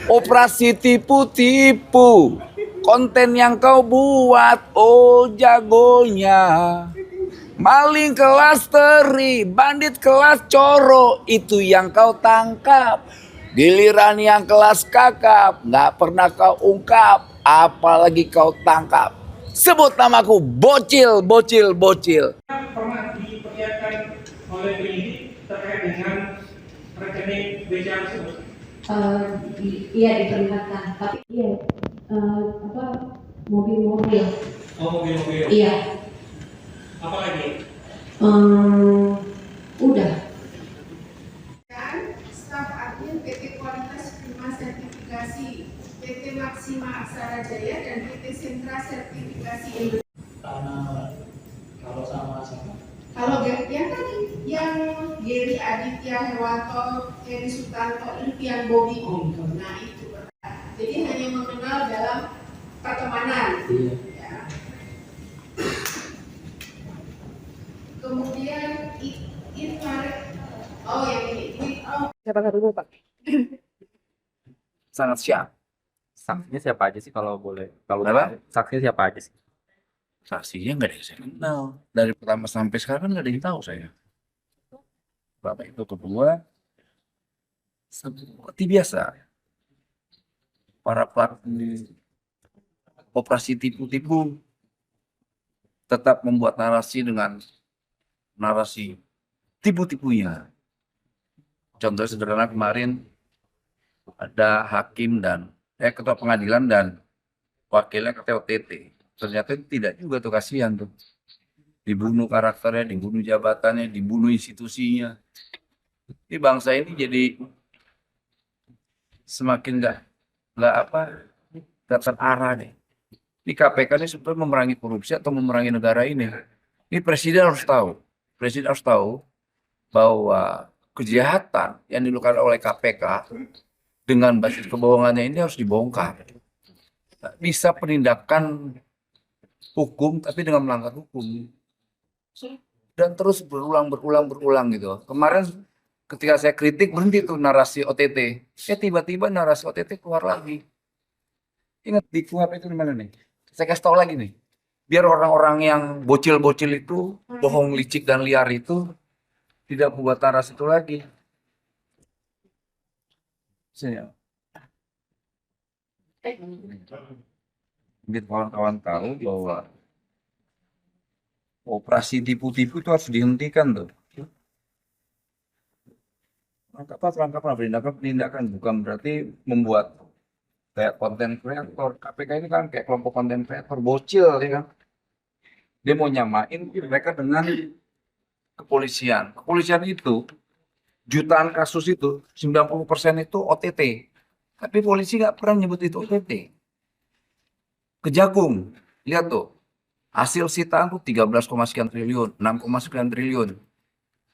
Operasi tipu-tipu, konten yang kau buat, oh jagonya. Maling kelas teri, bandit kelas coro, itu yang kau tangkap. Giliran yang kelas kakap, gak pernah kau ungkap, apalagi kau tangkap. Sebut namaku, bocil, bocil, bocil. Pernah diperlihatkan oleh penyidik terkait dengan rekening BCA tersebut? Iya diperlihatkan, tapi mobil-mobil. Oh, mobil-mobil. Iya. Apa lagi? Udah. Staf admin PT Kualitas Prima Sertifikasi, PT Maksima Aksara Jaya, dan PT Sentra Sertifikasi Indonesia. Kalau sama siapa? Kalau yang tadi, yang Geri Aditya Hewanto, Heri Sutanto, Ilvian Bobi, nah itu. Jadi hanya mengenal dalam pertemanan. Iya. Ya. Kemudian oh yang ini, Siapa dulu Pak? Sangat siap. Saksinya siapa aja sih kalau boleh? Kalau Apa? saksinya siapa aja sih? Saksinya nggak ada yang saya kenal. Dari pertama sampai sekarang kan nggak ada yang tahu saya. Bapak itu kedua, seperti biasa. Para pelaku operasi tipu-tipu tetap membuat narasi dengan narasi tipu-tipunya. Contoh sederhana kemarin ada hakim dan ketua pengadilan dan wakilnya ketua OTT. Ternyata tidak juga tuh, kasihan tuh. Dibunuh karakternya, dibunuh jabatannya, dibunuh institusinya. Ini bangsa ini jadi semakin nggak terarah nih. Ini KPK ini sebetulnya memerangi korupsi atau memerangi negara ini. Ini presiden harus tahu. Presiden harus tahu bahwa kejahatan yang dilakukan oleh KPK dengan basis kebohongannya ini harus dibongkar. Bisa penindakan hukum tapi dengan melanggar hukum. Dan terus berulang gitu. Kemarin ketika saya kritik berhenti tuh narasi OTT. Tiba-tiba narasi OTT keluar lagi. Ingat di KUHP itu di mana nih? Saya kasih tahu lagi nih. Biar orang-orang yang bocil-bocil itu, bohong, licik dan liar itu tidak membuat narasi itu lagi. Sini. Biar kawan-kawan tahu bahwa operasi tipu-tipu itu harus dihentikan tuh. Langkah-langkah penindakan bukan berarti membuat kayak konten kreator. KPK ini kan kayak kelompok konten kreator bocil ya kan. Dia mau nyamain mereka dengan kepolisian. Kepolisian itu jutaan kasus itu 90% itu OTT. Tapi polisi nggak pernah nyebut itu OTT. Kejagung, lihat tuh. Hasil sitaan tuh 13, sekian triliun, 6, sekian triliun.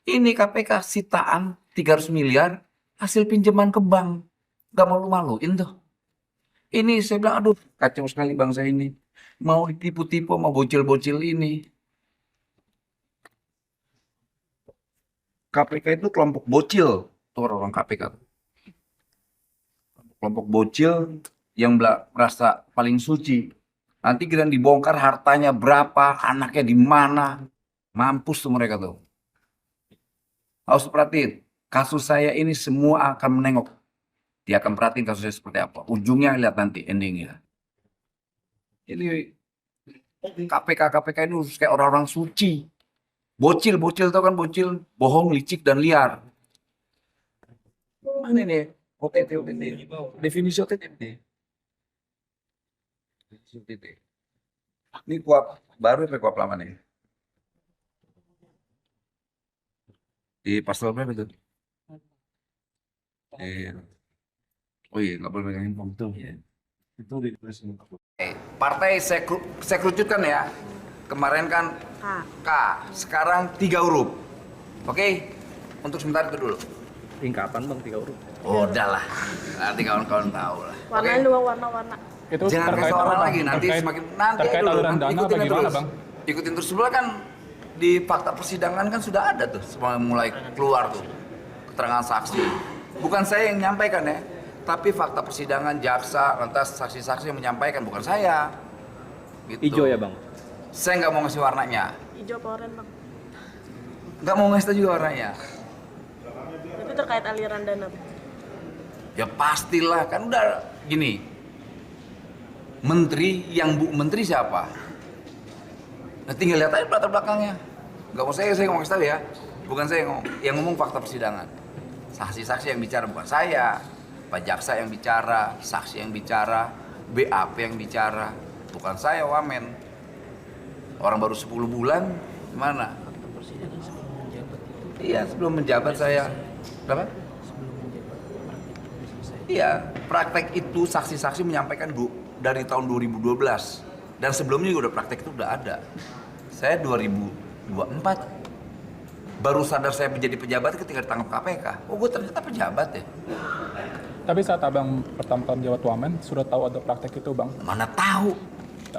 Ini KPK sitaan 300 miliar hasil pinjaman ke bank. Gak malu-maluin tuh. Ini saya bilang, aduh kacau sekali bangsa ini. Mau ditipu-tipu sama bocil-bocil ini. KPK itu kelompok bocil. Tuh orang KPK. Kelompok bocil yang merasa paling suci. Nanti kita dibongkar hartanya berapa, anaknya di mana. Mampus tuh mereka tuh. Harus perhatiin, kasus saya ini semua akan menengok. Dia akan perhatiin kasusnya seperti apa. Ujungnya lihat nanti endingnya. Ini KPK ini harus kayak orang-orang suci. Bocil tau kan bocil, bohong, licik, dan liar. Mana ini? OTT. Definisi OTT. Ini kuap baru apa kuap lama nih? Di pasal berapa itu? Oh iya, nggak boleh pegang handphone tuh. Ya. Itu di partai saya kerucutkan ya. Kemarin kan K, sekarang 3 huruf. Oke, untuk sementara itu dulu. Tingkatan bang 3 huruf. Oh, udahlah, nanti kawan-kawan tahu lah. Warnanya dua warna-warna. Itu Jangan terkait kasih orang apa, lagi, Bang? nanti Terkait dulu, aliran nanti dana ikutin apa gimana, terus. Bang? Ikutin terus sebelah kan di fakta persidangan kan sudah ada tuh, semua mulai keluar tuh keterangan saksi. Bukan saya yang nyampaikan ya, Tapi fakta persidangan jaksa, lantas saksi-saksi yang menyampaikan, bukan saya. Gitu. Hijau ya bang? Saya nggak mau ngasih warnanya. Hijau apa oranye bang? Nggak mau ngasih tahu juga warnanya. Itu terkait aliran dana. Ya pastilah, kan udah gini. Menteri, yang Bu Menteri siapa? Nah, tinggal lihat aja latar belakangnya. Nggak mau saya nggak mau kasih tahu ya. Bukan saya yang ngomong fakta persidangan. Saksi-saksi yang bicara bukan saya. Pak Jaksa yang bicara, saksi yang bicara, BAP yang bicara. Bukan saya, wamen. Orang baru 10 bulan, gimana? Iya, sebelum menjabat saya. Berapa? Iya, praktek itu saksi-saksi menyampaikan dari tahun 2012. Dan sebelumnya juga udah praktek itu udah ada. Saya 2024. Baru sadar saya menjadi pejabat ketika ditangkap KPK. Oh, gue ternyata pejabat ya. Tapi saat abang pertama kali menjabat wamen, sudah tahu ada praktek itu bang? Mana tahu.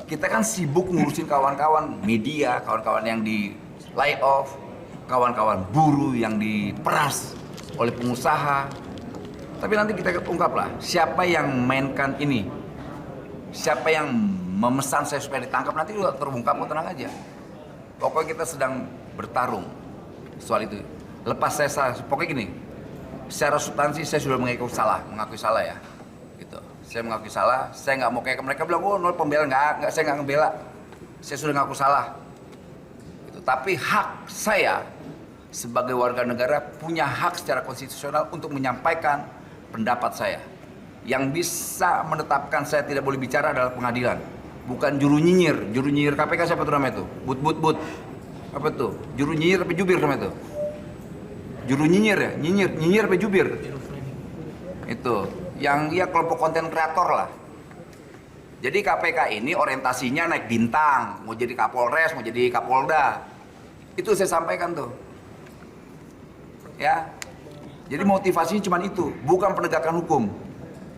Kita kan sibuk ngurusin kawan-kawan media, kawan-kawan yang di lay off, kawan-kawan buruh yang diperas oleh pengusaha. Tapi nanti kita ungkap lah, siapa yang mainkan ini, siapa yang memesan saya supaya ditangkap, nanti juga terungkap, kok tenang aja. Pokoknya kita sedang bertarung soal itu. Lepas saya salah, pokoknya gini, secara substansi saya sudah mengakui salah ya, gitu. Saya mengakui salah, saya nggak mau kayak mereka bilang, oh nol pembela, nggak, saya nggak ngebela, saya sudah ngaku salah. Gitu. Tapi hak saya sebagai warga negara punya hak secara konstitusional untuk menyampaikan pendapat saya. Yang bisa menetapkan saya tidak boleh bicara adalah pengadilan, bukan juru nyinyir KPK siapa tuh namanya itu? But. Apa tuh? Juru nyinyir apa jubir namanya itu? Juru nyinyir ya? Nyinyir apa jubir? Itu, yang ya kelompok konten kreator lah. Jadi KPK ini orientasinya naik bintang, mau jadi Kapolres, mau jadi Kapolda. Itu saya sampaikan tuh. Ya. Jadi motivasinya cuma itu, bukan penegakan hukum.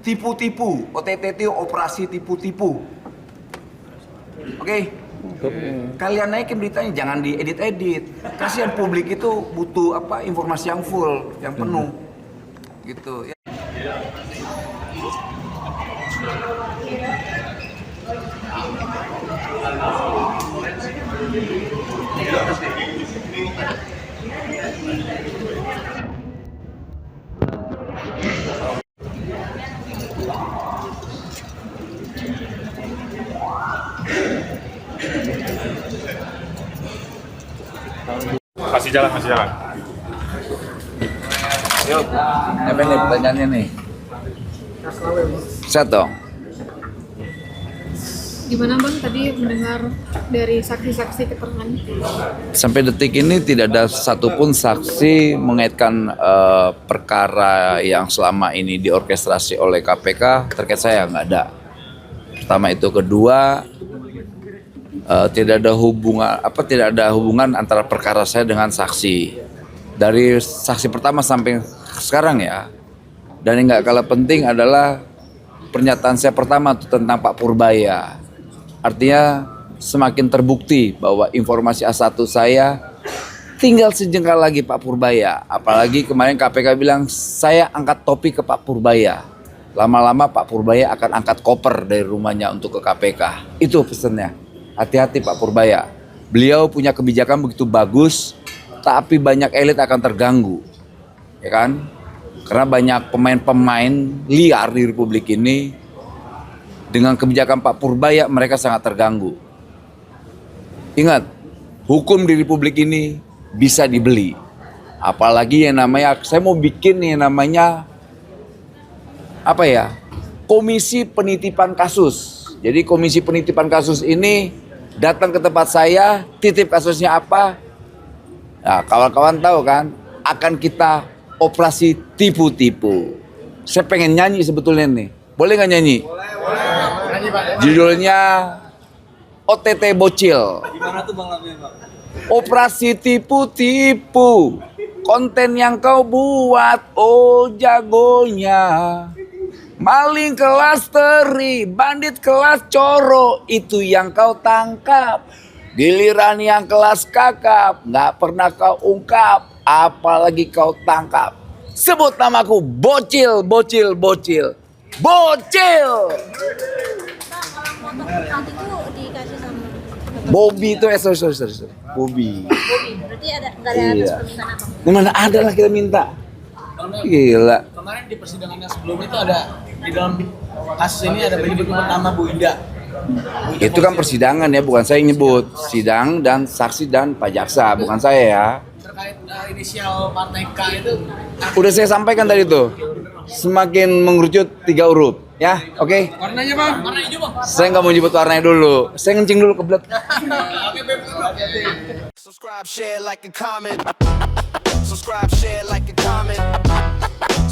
Tipu-tipu, OTT operasi tipu-tipu. Oke? Kalian naikin beritanya, jangan diedit-edit. Kasihan publik itu butuh informasi yang full, yang penuh. Gitu. Ya. Kasih jalan. Yuk, apa nih pertanyaannya nih? Set dong. Gimana bang tadi mendengar dari saksi-saksi keterangan? Sampai detik ini tidak ada satupun saksi mengaitkan perkara yang selama ini diorkestrasi oleh KPK terkait saya, nggak ada. Pertama itu, kedua tidak ada hubungan antara perkara saya dengan saksi. Dari saksi pertama sampai sekarang ya. Dan yang nggak kalah penting adalah pernyataan saya pertama tentang Pak Purbaya. Artinya semakin terbukti bahwa informasi A1 saya tinggal sejengkal lagi Pak Purbaya. Apalagi kemarin KPK bilang saya angkat topi ke Pak Purbaya. Lama-lama Pak Purbaya akan angkat koper dari rumahnya untuk ke KPK. Itu pesannya. Hati-hati Pak Purbaya. Beliau punya kebijakan begitu bagus, tapi banyak elit akan terganggu. Ya kan? Karena banyak pemain-pemain liar di Republik ini. Dengan kebijakan Pak Purbaya mereka sangat terganggu. Ingat, hukum di Republik ini bisa dibeli. Apalagi yang namanya, saya mau bikin yang namanya Komisi Penitipan Kasus. Jadi Komisi Penitipan Kasus ini datang ke tempat saya, titip kasusnya apa? Nah, kawan-kawan tahu kan, akan kita operasi tipu-tipu. Saya pengen nyanyi sebetulnya nih. Boleh nggak nyanyi? Judulnya OTT Bocil. Gimana tuh bang lagunya bang? Operasi tipu-tipu, konten yang kau buat, oh jagonya. Maling kelas teri, bandit kelas coro, itu yang kau tangkap. Giliran yang kelas kakap, nggak pernah kau ungkap, apalagi kau tangkap. Sebut namaku, bocil. Nanti tuh dikasih sama Bobby itu sorry. Bobby. berarti nggak ada atas Iya. permintaan apa? Mana ada lah kita minta. Gila. Kemarin di persidangan yang sebelumnya itu ada di dalam kasus ini ada menyebut nama Bu Ida. Itu kan persidangan ya, bukan saya yang nyebut. Sidang dan saksi dan Pak Jaksa, bukan saya ya. Terkait inisial partai K itu. Udah saya sampaikan tadi tuh. Semakin mengerucut 3 huruf. Ya, oke. Warnanya Bang, warna hijau Bang. Saya nggak mau nyebut warnanya dulu. Saya ngencing dulu kebelet. Subscribe, share, like, and comment. Subscribe, share, like, and comment.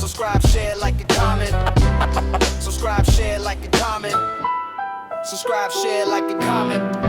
Subscribe, share, like, and comment. Subscribe, share, like, and comment. Subscribe, share, like, and comment.